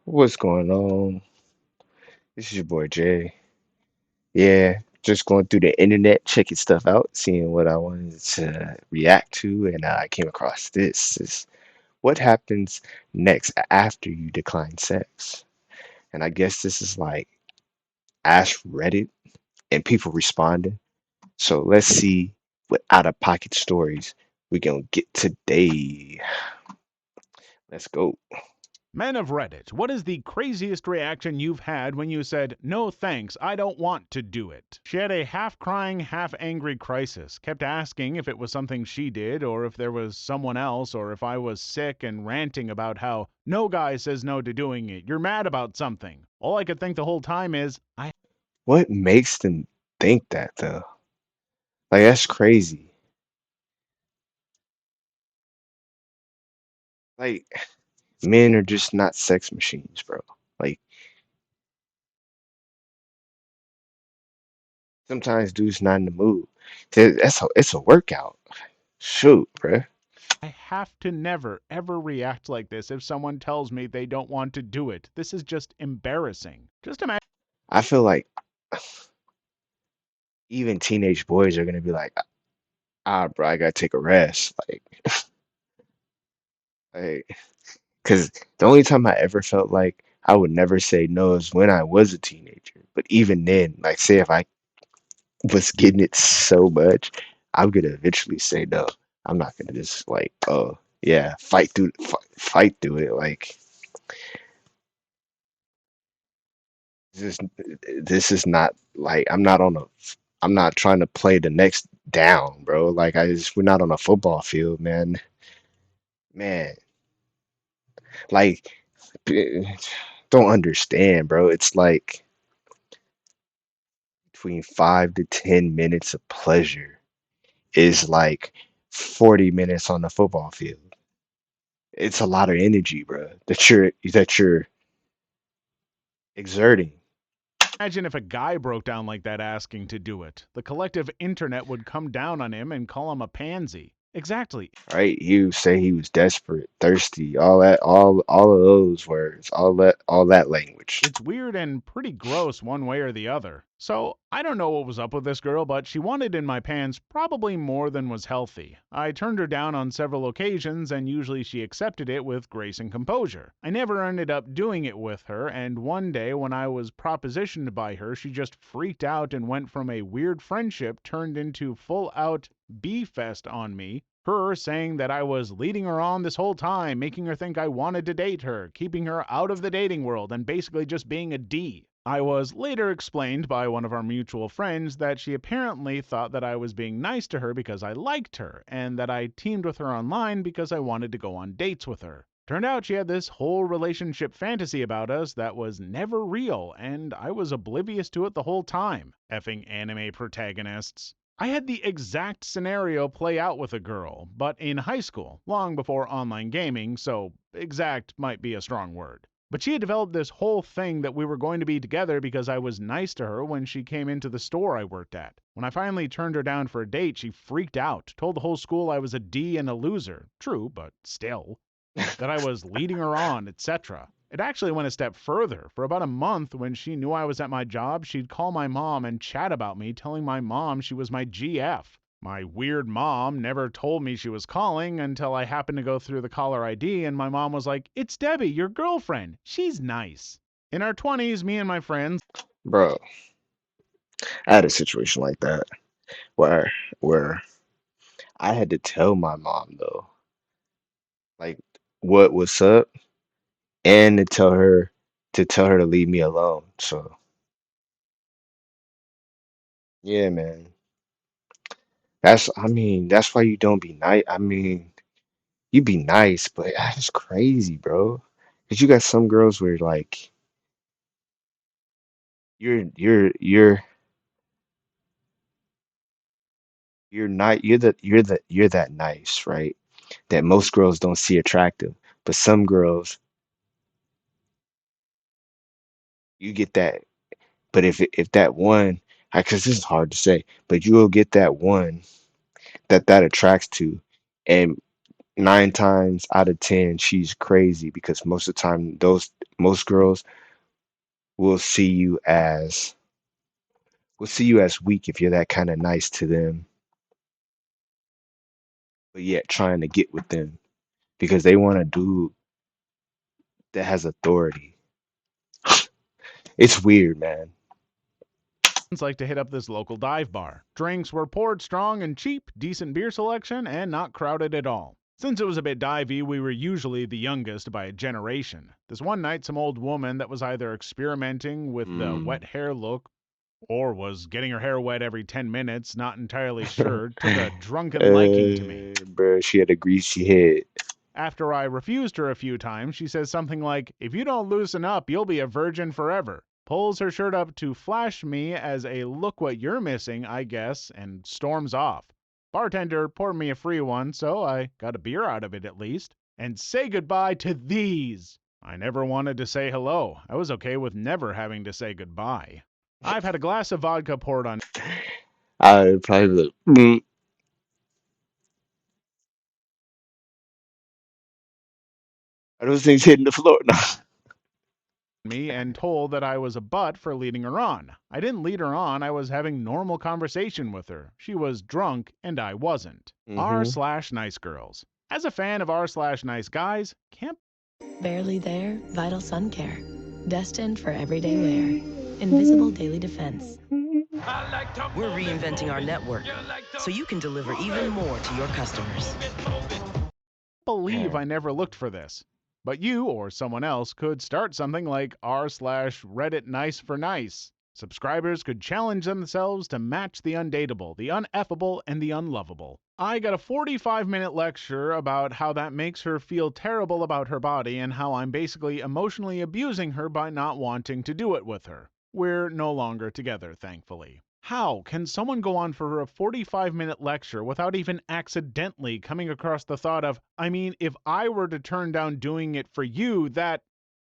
What's going on? This is your boy Jay. Yeah, just going through the internet, checking stuff out, seeing what I wanted to react to, and I came across this. Is what happens next after you decline sex? And I guess this is like ask Reddit and people responding. So let's see what out-of-pocket stories we gonna get today. Let's go. Men of Reddit, what is the craziest reaction you've had when you said, "No thanks, I don't want to do it"? She had a half crying, half angry crisis, kept asking if it was something she did, or if there was someone else, or if I was sick, and ranting about how no guy says no to doing it. You're mad about something. All I could think the whole time is, I What makes them think that though? Like that's crazy. Like men are just not sex machines, bro. Like sometimes dudes not in the mood. It's a workout. Shoot, bro. have to never, ever react like this if someone tells me they don't want to do it. This is just embarrassing. Just imagine. I feel like even teenage boys are gonna be like, bro, I gotta take a rest. Because the only time I ever felt like I would never say no is when I was a teenager. But even then, like, say if I was getting it so much, I'm gonna eventually say no. I'm not gonna just like, oh yeah, fight through it. Like this is not like I'm not trying to play the next down, bro. Like we're not on a football field, man. Man, like don't understand, bro. It's like between 5 to 10 minutes of pleasure is like 40 minutes on the football field. It's a lot of energy, bro, that you're exerting. Imagine if a guy broke down like that asking to do it. The collective internet would come down on him and call him a pansy. Exactly. Right? You say he was desperate, thirsty, all that, all of those words, all that language. It's weird and pretty gross one way or the other. So, I don't know what was up with this girl, but she wanted in my pants probably more than was healthy. I turned her down on several occasions, and usually she accepted it with grace and composure. I never ended up doing it with her, and one day when I was propositioned by her, she just freaked out and went from a weird friendship turned into full out B fest on me. Her saying that I was leading her on this whole time, making her think I wanted to date her, keeping her out of the dating world, and basically just being a D. I was later explained by one of our mutual friends that she apparently thought that I was being nice to her because I liked her, and that I teamed with her online because I wanted to go on dates with her. Turned out she had this whole relationship fantasy about us that was never real, and I was oblivious to it the whole time. Effing anime protagonists. I had the exact scenario play out with a girl, but in high school, long before online gaming, so exact might be a strong word. But she had developed this whole thing that we were going to be together because I was nice to her when she came into the store I worked at. When I finally turned her down for a date, she freaked out, told the whole school I was a D and a loser. True, but still. That I was leading her on, etc. It actually went a step further. For about a month, when she knew I was at my job, she'd call my mom and chat about me, telling my mom she was my GF. My weird mom never told me she was calling until I happened to go through the caller ID, and my mom was like, "It's Debbie, your girlfriend. She's nice." In our 20s, me and my friends, Bro, I had a situation like that where where I had to tell my mom though, like what was up and to tell her to leave me alone. So yeah, man. That's why you don't be nice. You be nice, but that's crazy, bro. Cause you got some girls where like you're not you're that nice, right? That most girls don't see attractive. But some girls, you get that. But if that one, because this is hard to say, but you will get that one that attracts to, and Nine times out of ten, she's crazy because most of the time, those most girls will see you as weak if you're that kind of nice to them, but yet trying to get with them because they want a dude that has authority. It's weird, man. like to hit up this local dive bar. Drinks were poured strong and cheap, decent beer selection, and not crowded at all. Since it was a bit divey, we were usually the youngest by a generation. This one night, some old woman that was either experimenting with the Mm. wet hair look or was getting her hair wet every 10 minutes, not entirely sure, took a drunken liking to me. Bro, she had a greasy head. After I refused her a few times, she says something like, "If you don't loosen up, you'll be a virgin forever." Pulls her shirt up to flash me as a "look what you're missing, I guess," and storms off. Bartender poured me a free one, so I got a beer out of it at least. And say goodbye to these. I never wanted to say hello. I was okay with never having to say goodbye. I've had a glass of vodka poured on I would probably be like, are those things hitting the floor? No. me and told that I was a butt for leading her on. I didn't lead her on, I was having normal conversation with her. She was drunk and I wasn't. R Hmm. slash nice girls. As a fan of R slash nice guys, can't Barely There Vital Sun Care. Destined for everyday wear. Invisible Daily Defense. We're reinventing our network so you can deliver even more to your customers. believe Man, I never looked for this. But you or someone else could start something like r slash Reddit nice for nice. Subscribers could challenge themselves to match the undateable, the uneffable, and the unlovable. I got a 45-minute lecture about how that makes her feel terrible about her body and how I'm basically emotionally abusing her by not wanting to do it with her. We're no longer together, thankfully. How can someone go on for a 45-minute lecture without even accidentally coming across the thought of, I mean, if I were to turn down doing it for you, that.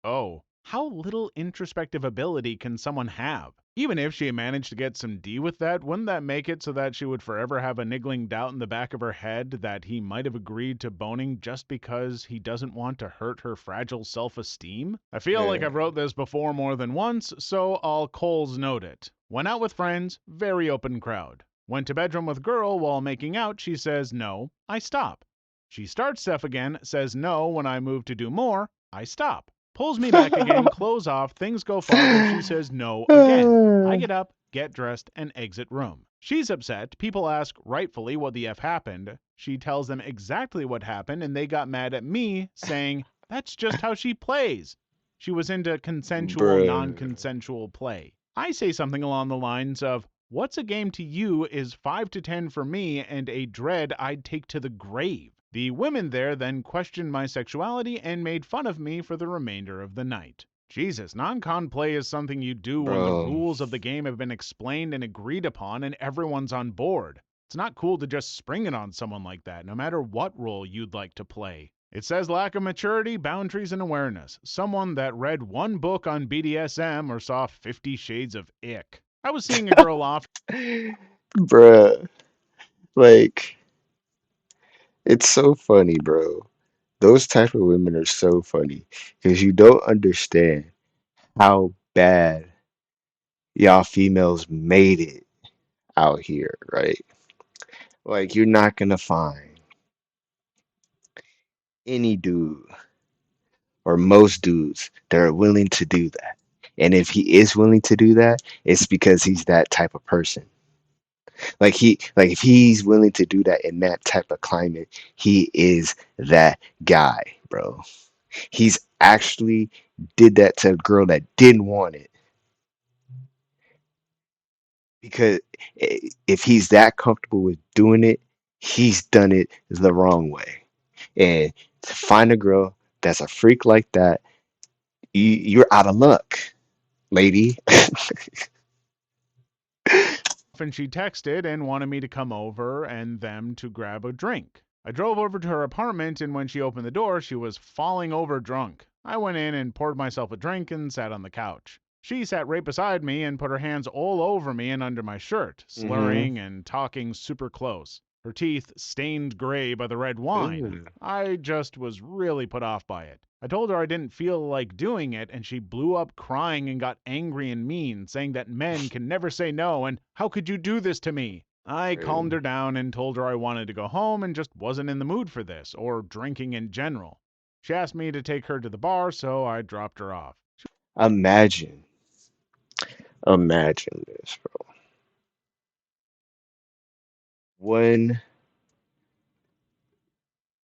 Oh, how little introspective ability can someone have? Even if she managed to get some D with that, wouldn't that make it so that she would forever have a niggling doubt in the back of her head that he might have agreed to boning just because he doesn't want to hurt her fragile self-esteem? I feel like man, I've wrote this before more than once, so I'll Coles note it. Went out with friends, very open crowd. Went to bedroom with girl while making out, she says no, I stop. She starts stuff again, says no when I move to do more, I stop. Pulls me back again, clothes off, things go farther, she says no again. I get up, get dressed, and exit room. She's upset. People ask, rightfully, what the F happened. She tells them exactly what happened, and they got mad at me, saying, that's just how she plays. She was into consensual, non bruh, consensual play. I say something along the lines of, what's a game to you is 5 to 10 for me and a dread I'd take to the grave. The women there then questioned my sexuality and made fun of me for the remainder of the night. Jesus, non-con play is something you do when the bro, rules of the game have been explained and agreed upon and everyone's on board. It's not cool to just spring it on someone like that, no matter what role you'd like to play. It says lack of maturity, boundaries, and awareness. Someone that read one book on BDSM or saw 50 Shades of Ick. I was seeing a girl off bruh. Like, it's so funny, bro. Those type of women are so funny because you don't understand how bad y'all females made it out here, right? Like, you're not gonna find any dude or most dudes that are willing to do that. And if he is willing to do that, it's because he's that type of person. Like if he's willing to do that in that type of climate, he is that guy, bro. He's actually did that to a girl that didn't want it because if he's that comfortable with doing it, he's done it the wrong way. And to find a girl that's a freak like that, you're out of luck, lady. and she texted and wanted me to come over and them to grab a drink. I drove over to her apartment, and when she opened the door, she was falling over drunk. I went in and poured myself a drink and sat on the couch. She sat right beside me and put her hands all over me and under my shirt, Hmm. slurring and talking super close. her teeth stained gray by the red wine. Ooh. I just was really put off by it. I told her I didn't feel like doing it, and she blew up crying and got angry and mean, saying that men can never say no and how could you do this to me? I calmed Really? her down and told her I wanted to go home and just wasn't in the mood for this, or drinking in general. She asked me to take her to the bar, so I dropped her off. Imagine, imagine this, bro. One,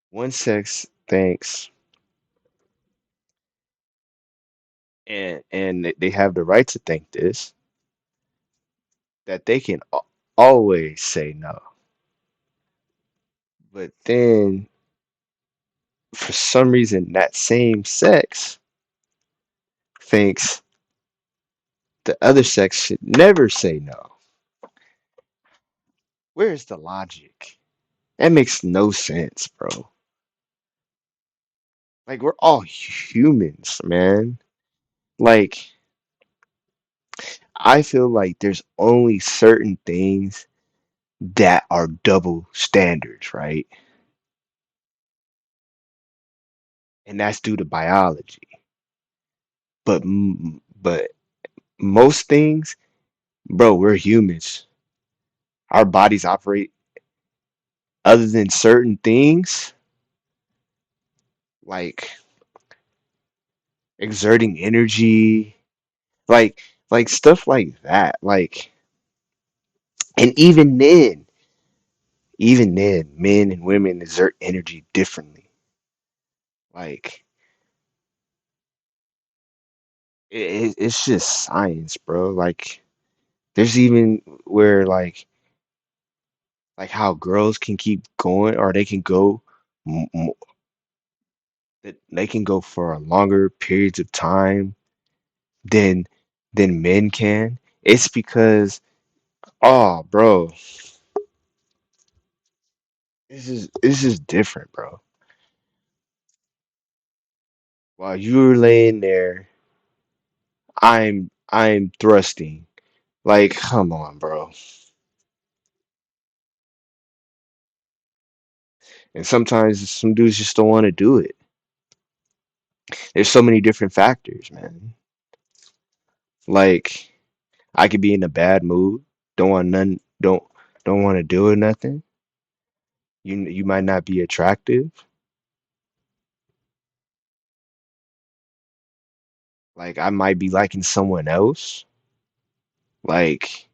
one sex thinks, and they have the right to think this, that they can always say no. But then, for some reason, that same sex thinks the other sex should never say no. Where's the logic? That makes no sense, bro. Like, we're all humans, man. Like, I feel like there's only certain things that are double standards, right? And that's due to biology. But most things, bro, we're humans. Our bodies operate other than certain things, like exerting energy, like like stuff like that. Like, and even then, men and women exert energy differently. Like, it's just science, bro. Like, there's even where like how girls can keep going, or they can go, m- m- that they can go for a longer periods of time than men can. It's because, oh, bro, this is different, bro. While you're laying there, I'm thrusting. Like, come on, bro. And sometimes some dudes just don't want to do it. There's so many different factors, man. Like, I could be in a bad mood, don't want none, don't want to do it, nothing. You might not be attractive. Like, I might be liking someone else. Like,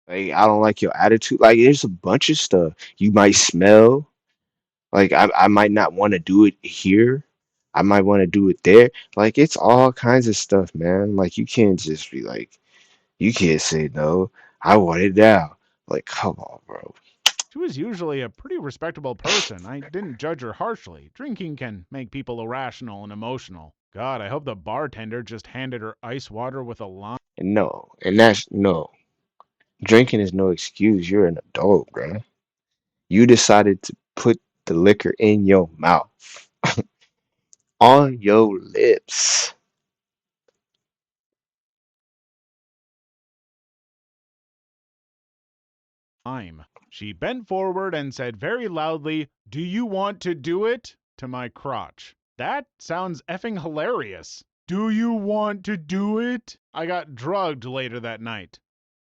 I don't like your attitude. Like, there's a bunch of stuff. You might smell. Like, I might not want to do it here. I might want to do it there. Like, it's all kinds of stuff, man. Like, you can't just be like, you can't say no. I want it now. Like, come on, bro. She was usually a pretty respectable person. I didn't judge her harshly. Drinking can make people irrational and emotional. God, I hope the bartender just handed her ice water with a lime. And no, and that's no. Drinking is no excuse. You're an adult, bro. You decided to put the liquor in your mouth, on your lips. She bent forward and said very loudly, "Do you want to do it?" to my crotch. That sounds effing hilarious. Do you want to do it? I got drugged later that night.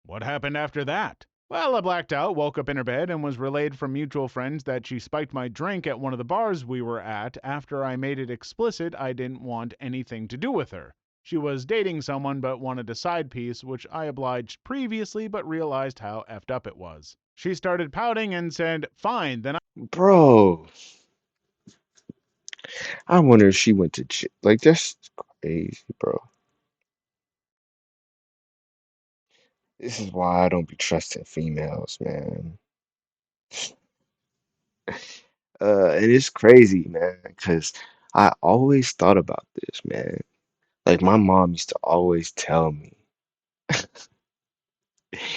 What happened after that? Well, I blacked out, woke up in her bed, and was relayed from mutual friends that she spiked my drink at one of the bars we were at after I made it explicit I didn't want anything to do with her. She was dating someone but wanted a side piece, which I obliged previously but realized how effed up it was. She started pouting and said, "Fine, then Bro, I wonder if she went to jail. Like, that's crazy, bro. This is why I don't be trusting females, man. And it's crazy, man, because I always thought about this, man. Like, my mom used to always tell me,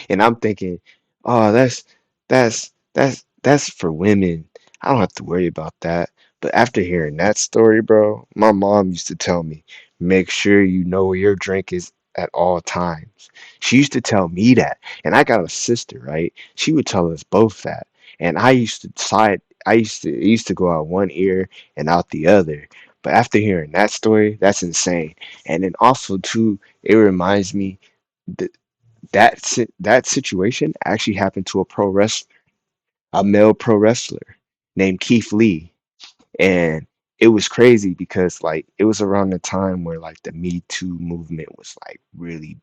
and I'm thinking, oh, that's for women. I don't have to worry about that. But after hearing that story, bro, my mom used to tell me, make sure you know where your drink is at all times. She used to tell me that, and I got a sister, right? She would tell us both that, and I used to side. I used to it used to go out one ear and out the other. But after hearing that story, that's insane. And then also too, it reminds me that that situation actually happened to a male pro wrestler named Keith Lee. And it was crazy because like it was around the time where like the Me Too movement was like really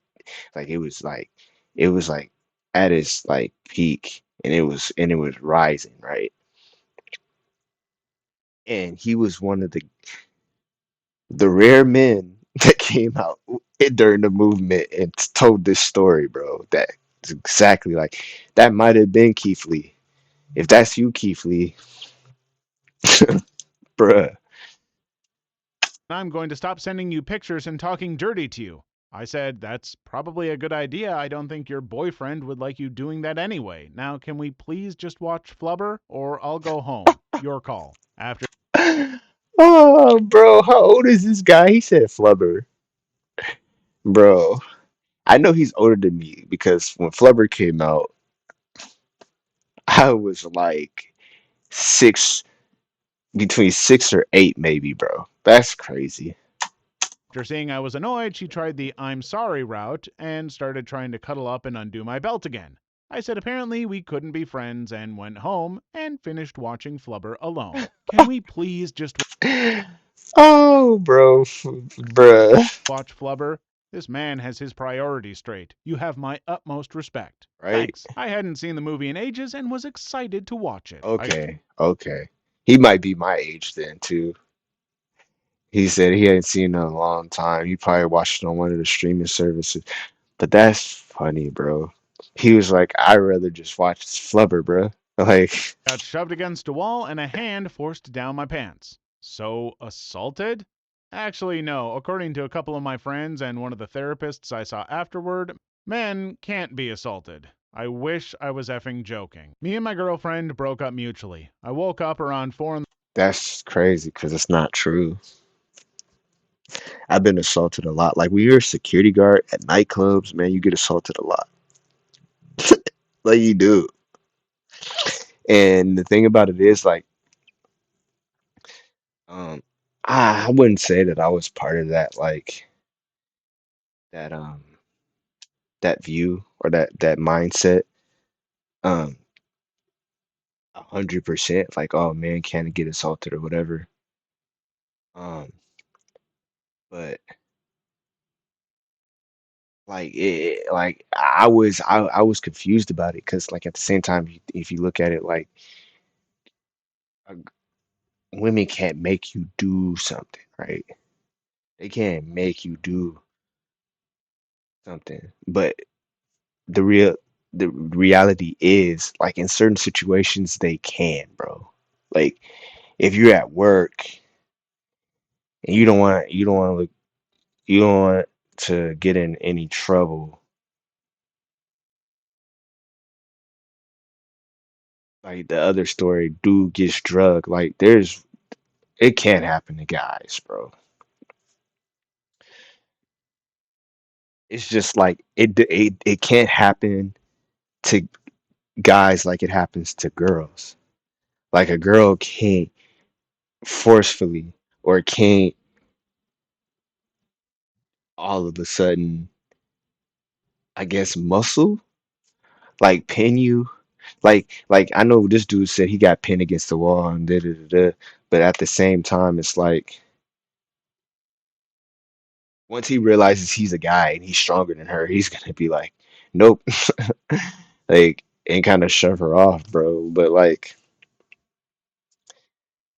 like it was like at its like peak, and it was rising, right? And he was one of the rare men that came out during the movement and told this story, bro. That's exactly like that might have been Keith Lee. If that's you, Keith Lee, bruh, I'm going to stop sending you pictures and talking dirty to you. I said, that's probably a good idea. I don't think your boyfriend would like you doing that anyway. Now, can we please just watch Flubber, or I'll go home? Your call. After oh, bro, how old is this guy? He said Flubber, bro. I know he's older than me because when Flubber came out, I was like six, between 6 or 8, maybe, bro. That's crazy. seeing I was annoyed, she tried the I'm sorry route and started trying to cuddle up and undo my belt again. I said apparently we couldn't be friends and went home and finished watching Flubber alone. Can we please just Oh, bro, bruh, watch Flubber? This man has his priorities straight. You have my utmost respect. right? Thanks. I hadn't seen the movie in ages and was excited to watch it. I Okay, okay. He might be my age then too. He said he hadn't seen it in a long time. He probably watched it on one of the streaming services. But that's funny, bro. He was like, I'd rather just watch Flubber, bro. Like, got shoved against a wall and a hand forced down my pants. So, assaulted? Actually, no. According to a couple of my friends and one of the therapists I saw afterward, men can't be assaulted. I wish I was effing joking. Me and my girlfriend broke up mutually. I woke up around 4 in that's crazy because it's not true. I've been assaulted a lot. Like when you're a security guard at nightclubs, man, you get assaulted a lot. Like you do. And the thing about it is like, um, I wouldn't say that I was part of that like that that view or that mindset. 100%. Like, oh man, can't get assaulted or whatever. Um, but like like I was confused about it because like at the same time, if you look at it like uh, women can't make you do something, right? They can't make you do something. But the real the reality is like in certain situations they can, bro. Like if you're at work and you don't want to look you don't want to get in any trouble. Like the other story, dude gets drugged. Like it can't happen to guys, bro. It's just like it can't happen to guys like it happens to girls. Like a girl can't forcefully or can't all of a sudden, I guess, muscle like pin you. Like I know this dude said he got pinned against the wall and da da da da, but at the same time, it's like once he realizes he's a guy and he's stronger than her, he's gonna be like, nope, like and kind of shove her off, bro. But like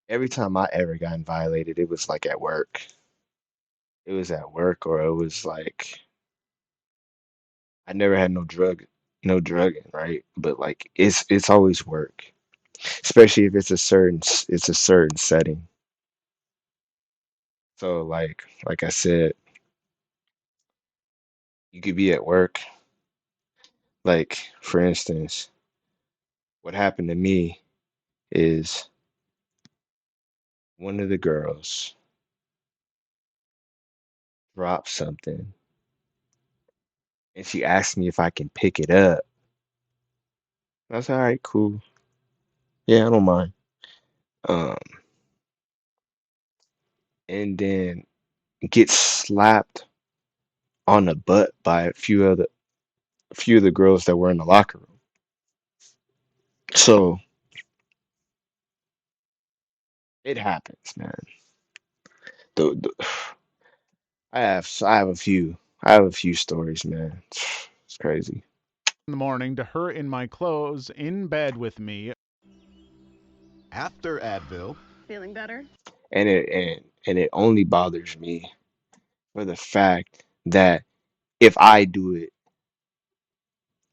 every time I ever gotten violated, it was like at work. It was at work, or it was like I never had no drugging, right? But like it's always work, especially if it's a certain setting. So like I said, you could be at work. Like for instance, what happened to me is one of the girls dropped something and she asked me if I can pick it up. I said, all right, cool. Yeah, I don't mind. Um, and then get slapped on the butt by a few of the girls that were in the locker room. So it happens, man. The I have a few stories, man. It's crazy. in the morning to her in my clothes in bed with me. After Advil, And it only bothers me for the fact that if I do it,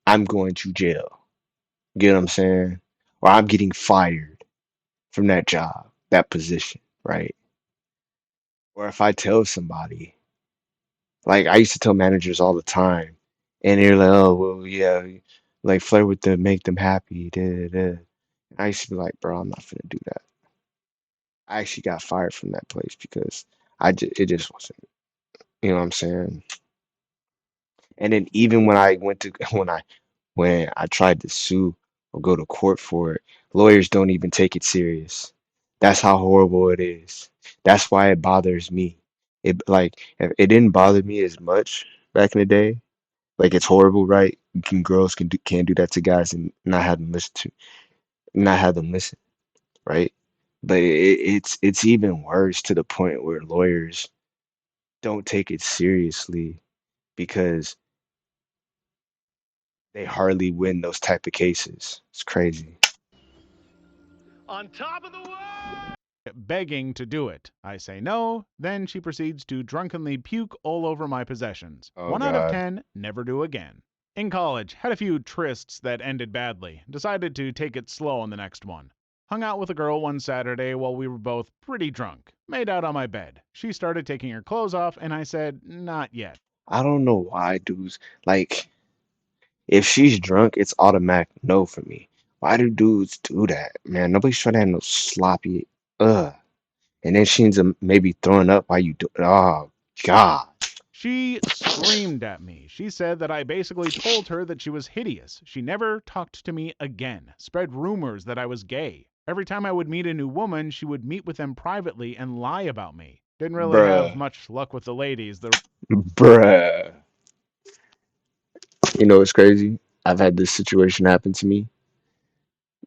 I'm going to jail. Get what I'm saying? Or I'm getting fired from that job, that position, right? Or if I tell somebody, like I used to tell managers all the time, and they're like, "Oh, well, yeah, like flirt with them, make them happy." Da, da, da. I used to be like, "Bro, I'm not finna do that." I actually got fired from that place because it just wasn't, you know what I'm saying? And then even when I went to when I tried to sue or go to court for it, lawyers don't even take it serious. That's how horrible it is. That's why it bothers me. It didn't bother me as much back in the day. Like it's horrible, right? Girls can't do that to guys and not have them listen, right? But it's even worse to the point where lawyers don't take it seriously because they hardly win those type of cases. It's crazy. Begging to do it. I say no, then she proceeds to drunkenly puke all over my possessions. Oh 1 out of God. 10, never do again. In college, had a few trysts that ended badly. Decided to take it slow on the next one. Hung out with a girl one Saturday while we were both pretty drunk. Made out on my bed. She started taking her clothes off, and I said, not yet. I don't know why dudes like if she's drunk, it's automatic no for me. Why do dudes do that, man? Nobody's trying to have no sloppy and then she ends up maybe throwing up while you do oh God. She screamed at me. She said that I basically told her that she was hideous. She never talked to me again. Spread rumors that I was gay. Every time I would meet a new woman, she would meet with them privately and lie about me. Didn't really have Bruh. much luck with the ladies. The Bruh. You know what's crazy? I've had this situation happen to me,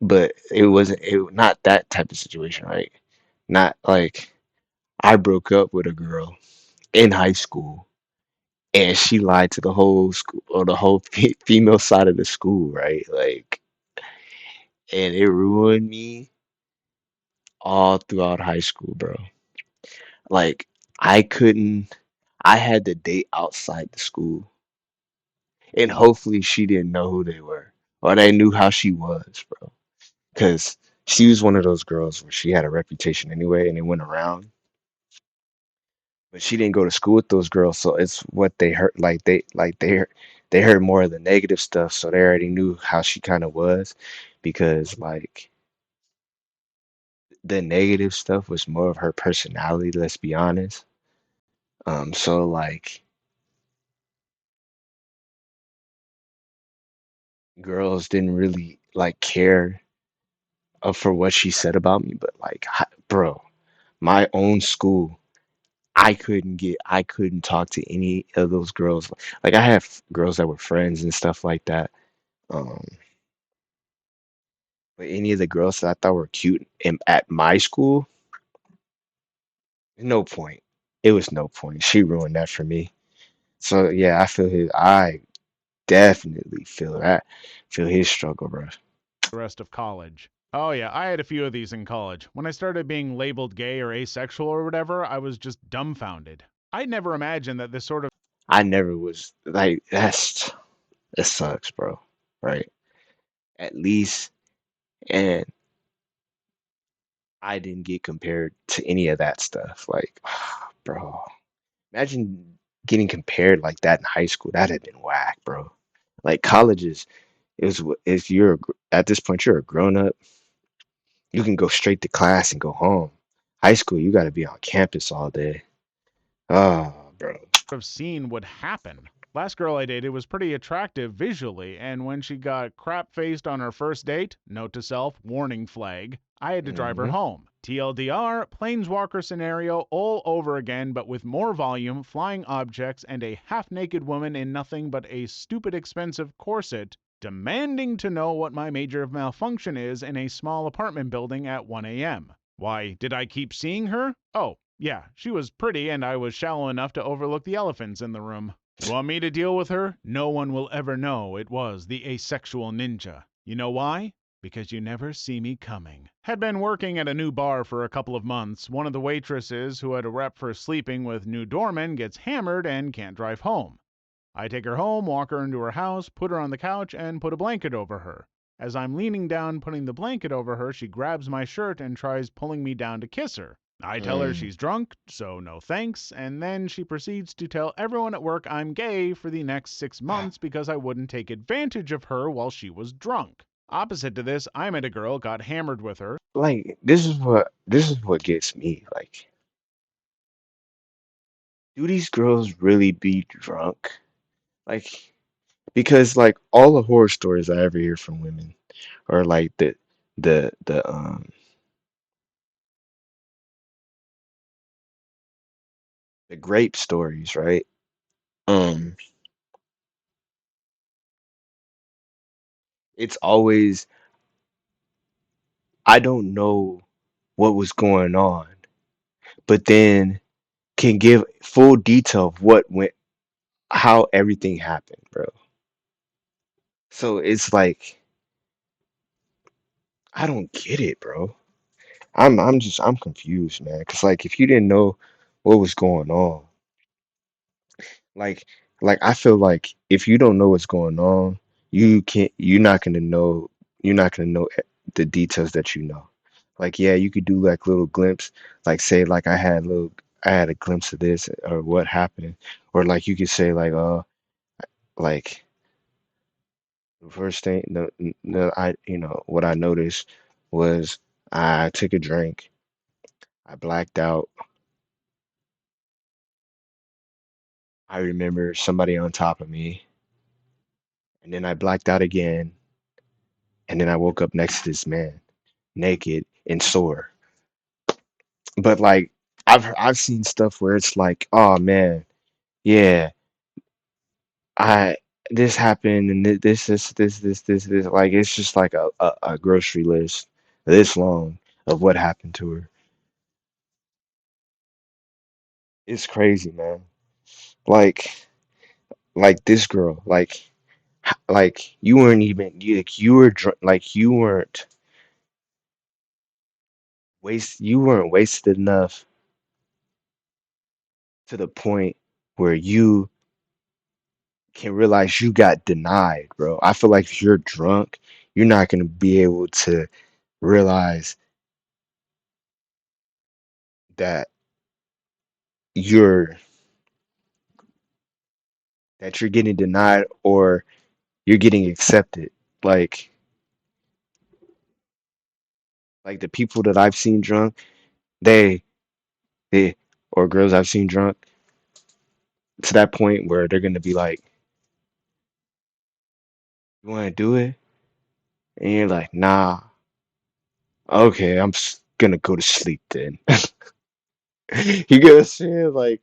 but it not that type of situation, right? Not like I broke up with a girl in high school and she lied to the whole school or the whole female side of the school, right? Like, and it ruined me all throughout high school, bro. Like, I couldn't, I had to date outside the school, and hopefully she didn't know who they were or they knew how she was, bro. Because she was one of those girls where she had a reputation anyway, and it went around. But she didn't go to school with those girls, so it's what they heard. They heard more of the negative stuff, so they already knew how she kind of was, because like the negative stuff was more of her personality. Let's be honest. So like girls didn't really like care for what she said about me, but like, bro, my own school. I couldn't talk to any of those girls. Like I have girls that were friends and stuff like that. Um, but any of the girls that I thought were cute at my school, no point. It was no point. She ruined that for me. So yeah, I definitely feel his struggle, bro. rest of college. Oh, yeah, I had a few of these in college. When I started being labeled gay or asexual or whatever, I was just dumbfounded. I'd never imagined that this sort of I never was like that sucks, bro. Right? At least, and I didn't get compared to any of that stuff. Like, bro. Imagine getting compared like that in high school. That'd have been whack, bro. Like colleges is if at this point you're a grown up, you can go straight to class and go home. High school, you got to be on campus all day. Oh, bro. scene would happen. Last girl I dated was pretty attractive visually, and when she got crap-faced on her first date, note to self, warning flag, I had to drive her Hmm. home. TLDR, planeswalker scenario all over again, but with more volume, flying objects, and a half-naked woman in nothing but a stupid expensive corset, demanding to know what my major malfunction is in a small apartment building at 1 a.m. Why, did I keep seeing her? Oh, yeah, she was pretty and I was shallow enough to overlook the elephants in the room. You want me to deal with her? No one will ever know it was the asexual ninja. You know why? Because you never see me coming. Had been working at a new bar for a couple of months. One of the waitresses who had a rep for sleeping with new doormen gets hammered and can't drive home. I take her home, walk her into her house, put her on the couch, and put a blanket over her. As I'm leaning down putting the blanket over her, she grabs my shirt and tries pulling me down to kiss her. I tell her Mm. she's drunk, so no thanks, and then she proceeds to tell everyone at work I'm gay for the next 6 months because I wouldn't take advantage of her while she was drunk. Opposite to this, I met a girl, got hammered with her. Like this is what gets me. Like, do these girls really be drunk? Like, because like all the horror stories I ever hear from women are like the the grape stories, right? Um, it's always I don't know what was going on, but then can give full detail of what went, how everything happened, bro. So it's like I don't get it, bro. I'm confused, man. Cause like if you didn't know what was going on, like I feel like if you don't know what's going on, you're not gonna know the details that you know. Like yeah, you could do like little glimpse, like say like I had a glimpse of this or what happened, or like you could say like the first thing the I what I noticed was I took a drink, I blacked out, I remember somebody on top of me, and then I blacked out again, and then I woke up next to this man, naked and sore. But like I've seen stuff where it's like, oh man, yeah, I this happened and this like it's just like a grocery list this long of what happened to her. It's crazy, man. Like this girl, like you weren't even you were like you weren't wasted enough to the point where you can realize you got denied, bro. I feel like if you're drunk, you're not gonna be able to realize that you're you're getting denied or you're getting accepted. Like the people that I've seen drunk, they they or girls I've seen drunk to that point where they're gonna be like, "You want to do it?" And you're like, "Nah, okay, gonna go to sleep then." You get what I'm saying? Like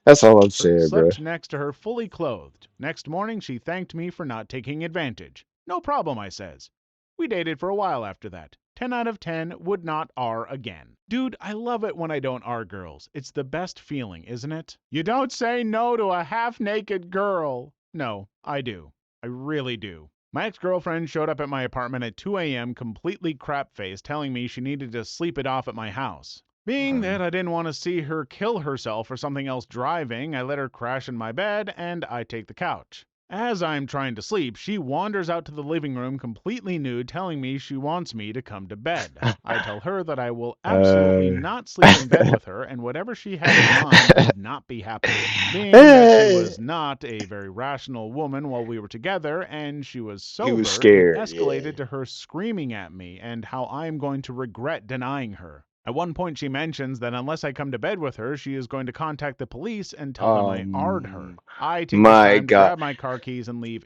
that's all I'm saying, bro. Slept next to her fully clothed. Next morning, she thanked me for not taking advantage. No problem, I says. We dated for a while after that. 10 out of 10 would not R again. Dude, I love it when I don't R girls. It's the best feeling, isn't it? You don't say no to a half-naked girl. No, I do. I really do. My ex-girlfriend showed up at my apartment at 2 a.m. completely crap-faced, telling me she needed to sleep it off at my house. Being Um, that I didn't want to see her kill herself or something else driving, I let her crash in my bed and I take the couch. As I'm trying to sleep, she wanders out to the living room completely nude, telling me she wants me to come to bed. I tell her that I will absolutely uh, not sleep in bed with her, and whatever she had in mind would not be happening. Being that she was not a very rational woman while we were together and she was he was sober, it scared, yeah. escalated to her screaming at me and how I am going to regret denying her. At one point, she mentions that unless I come to bed with her, she is going to contact the police and tell them I R'd her. I take the My time to God. grab my car keys and leave.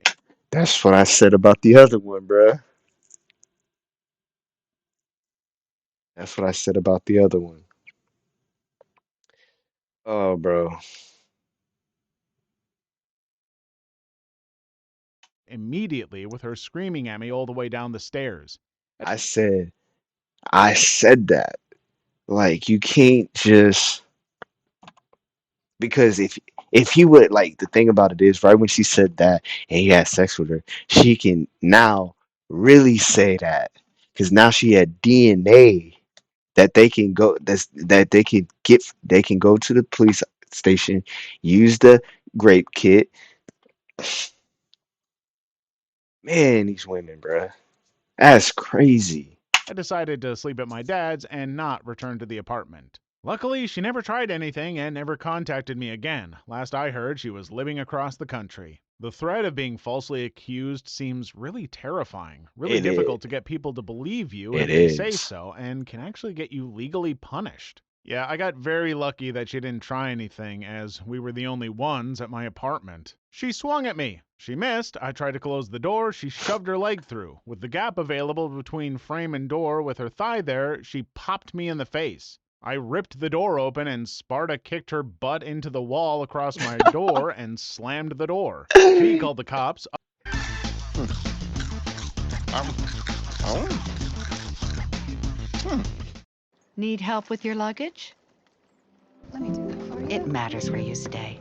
That's what I said about the other one, bruh. That's what I said about the other one. Oh, bro. Immediately with her screaming at me all the way down the stairs. I said, I said that. Like, you can't just because if he would like the thing about it is right when she said that and he had sex with her, she can now really say that because now she had DNA that they can go to the police station, use the grape kit. Man, these women, bruh. That's crazy. I decided to sleep at my dad's and not return to the apartment. Luckily, she never tried anything and never contacted me again. Last I heard, she was living across the country. The threat of being falsely accused seems really terrifying, really It is. difficult to get people to believe you It if they say is. so, and can actually get you legally punished. Yeah, I got very lucky that she didn't try anything, as we were the only ones at my apartment. She swung at me. She missed. I tried to close the door. She shoved her leg through. With the gap available between frame and door with her thigh there, she popped me in the face. I ripped the door open and Sparta kicked her butt into the wall across my door and slammed the door. She called the cops. Need help with your luggage? It matters where you stay.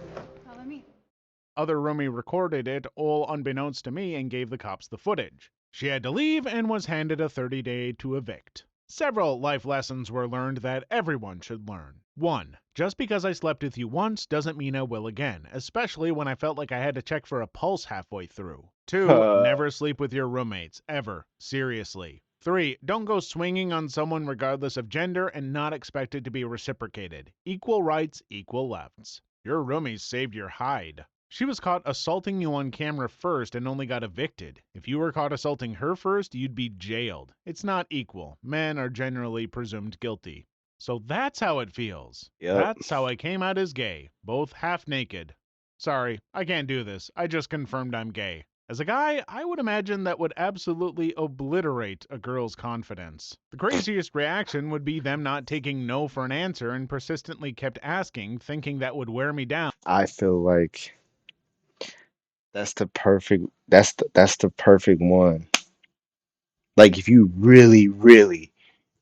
Other roomie recorded it, all unbeknownst to me, and gave the cops the footage. She had to leave and was handed a 30-day to evict. Several life lessons were learned that everyone should learn. 1. Just because I slept with you once doesn't mean I will again, especially when I felt like I had to check for a pulse halfway through. 2. Uh, Never sleep with your roommates, ever. Seriously. 3. Don't go swinging on someone regardless of gender and not expect it to be reciprocated. Equal rights, equal lefts. Your roomies saved your hide. She was caught assaulting you on camera first and only got evicted. If you were caught assaulting her first, you'd be jailed. It's not equal. Men are generally presumed guilty. So that's how it feels. yep. That's how I came out as gay, both half naked. Sorry, I can't do this. I just confirmed I'm gay. As a guy, I would imagine that would absolutely obliterate a girl's confidence. The craziest reaction would be them not taking no for an answer and persistently kept asking, thinking that would wear me down. I feel like that's the perfect one. Like if you really, really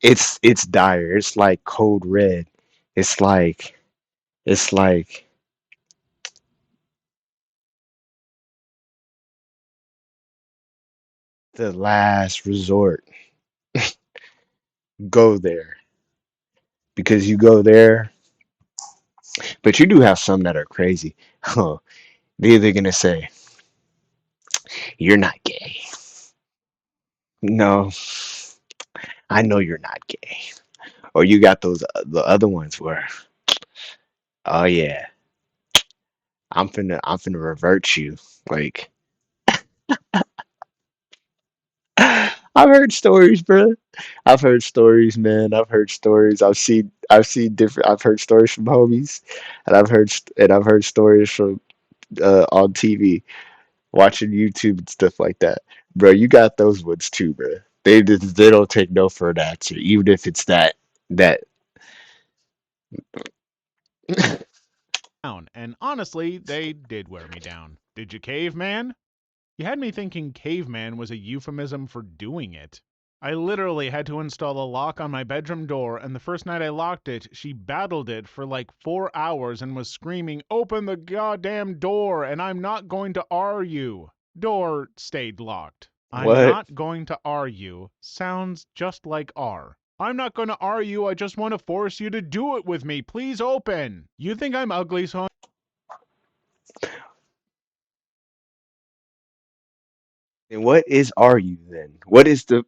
it's dire. It's like code red. It's like it's like the last resort. Go there. Because you go there, but you do have some that are crazy. Huh. They're either gonna say, you're not gay. No, I know you're not gay. Or you got those the other ones where, oh yeah, I'm finna revert you. Like I've heard stories, bro. I've heard stories, man. I've heard stories. I've seen different. I've heard stories from homies, and I've heard stories from on TV, watching YouTube and stuff like that. Bro, you got those ones too, bro. They don't take no for an answer, even if it's that. And honestly, they did wear me down. Did you caveman? You had me thinking caveman was a euphemism for doing it. I literally had to install a lock on my bedroom door, and the first night I locked it, she battled it for like 4 hours and was screaming, "Open the goddamn door, and I'm not going to argue." Door stayed locked. I'm What? not going to argue sounds just like R. I'm not going to argue, I just want to force you to do it with me. Please open. You think I'm ugly, so And what is are you then? What is the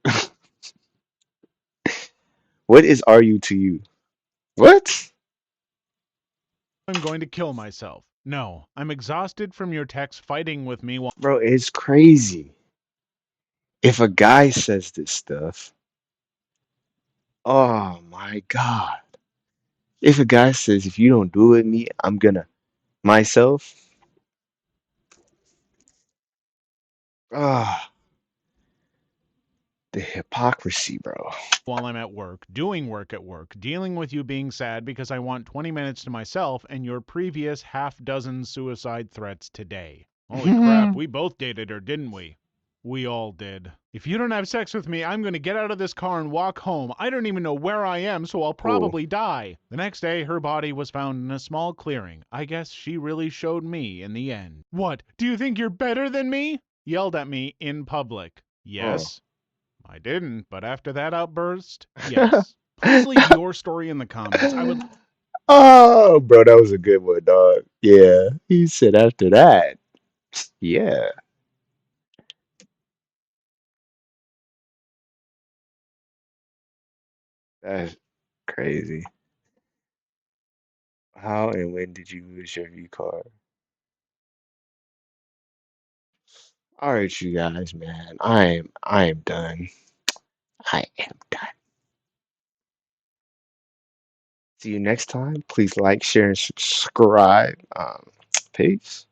what is are you to you? What? I'm going to kill myself. No, I'm exhausted from your text fighting with me while Bro, it's crazy. If a guy says this stuff, Oh my God. If a guy says, if you don't do it with me, I'm gonna myself. Ah, the hypocrisy, bro. while I'm at work, doing work at work, dealing with you being sad because I want 20 minutes to myself, and your previous half dozen suicide threats today. Holy crap, we both dated her, didn't we? We all did. If you don't have sex with me, I'm going to get out of this car and walk home. I don't even know where I am, so I'll Oh, probably die. The next day, her body was found in a small clearing. I guess she really showed me in the end. What? Do you think you're better than me? Yelled at me in public. oh. Yes. I didn't, but after that outburst, yes. Please leave your story in the comments. I would. Oh, bro, that was a good one, dog. Yeah, he said after that. Yeah, that's crazy. How and when did you lose your V card? All right, you guys, man. I am done. I am done. See you next time. Please like, share, and subscribe. Peace.